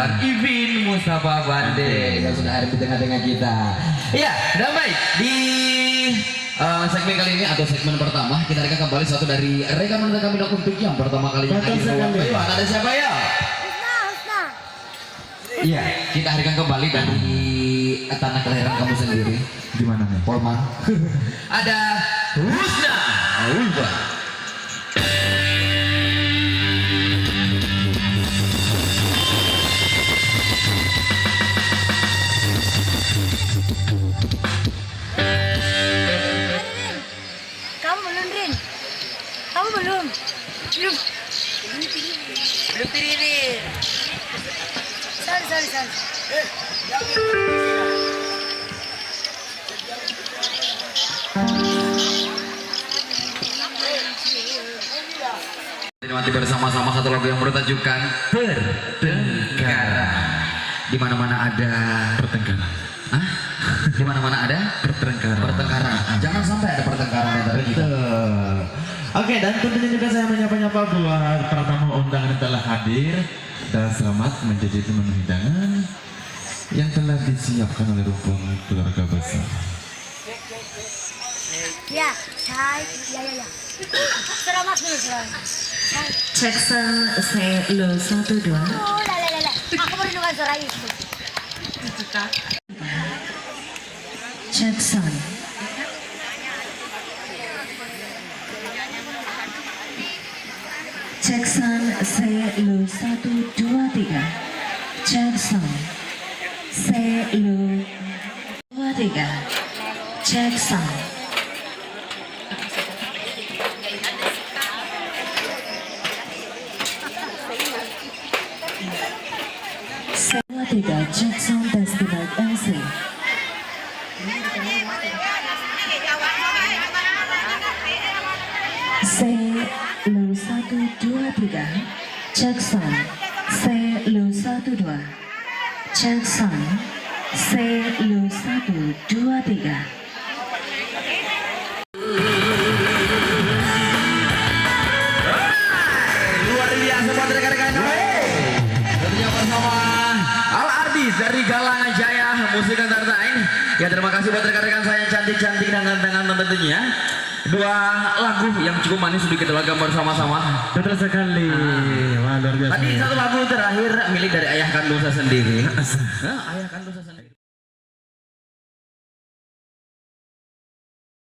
Bang Ivin Mustafa Bande yang sudah hadir di tengah-tengah kita. Ya, dan baik di segmen kali ini atau segmen pertama kita akan kembali satu dari rekan kami untuk yang pertama kalinya hadir. Ada siapa ya? Iya, kita hadirkan kembali dari tanah kelahiran kamu sendiri. Di mana nih? Polman. Ada Husna. Kamu belum, Rin? Kamu belum? Belum. Belum tirir. Sorry. Nikmati bersama-sama satu lagu yang bertajukan Pertengkaran. Di mana-mana ada Pertengkaran. Hah? Di mana-mana ada pertengkaran. Jangan sampai ada pertengkaran antara kita. Oke, dan tentunya juga saya menyapa-nyapa buat para tamu undangan yang telah hadir dan selamat menjadi teman hidangan yang telah disiapkan oleh rumpun keluarga besar. Ya. Selamat dulu, selamat. Cek sound saya lo 1 2. Oh, lah. Aku merindukan suara itu. Cek sound. Cek sound saya lo 1 2 3. Cek sound saya lo 2 3. Cek sound. Saya tidak cek sound festival MC. Saya lo 1 2 3. Cek sound. Saya lo 1 2. Cek sound. Saya lo 1 2 3. Luar biasa buat rekan-rekan kami. Tentunya bersama Al Ardis dari Galang Jaya Musik Entertain. Ya, terima kasih buat rekan-rekan saya yang cantik-cantik dan ganteng tentunya. Dua lagu yang cukup manis sudah kita lakukan bersama-sama. Betul sekali. Wah, luar biasa. Tadi satu lagu terakhir milik dari ayah kandung saya sendiri. Ayah kandung saya sendiri.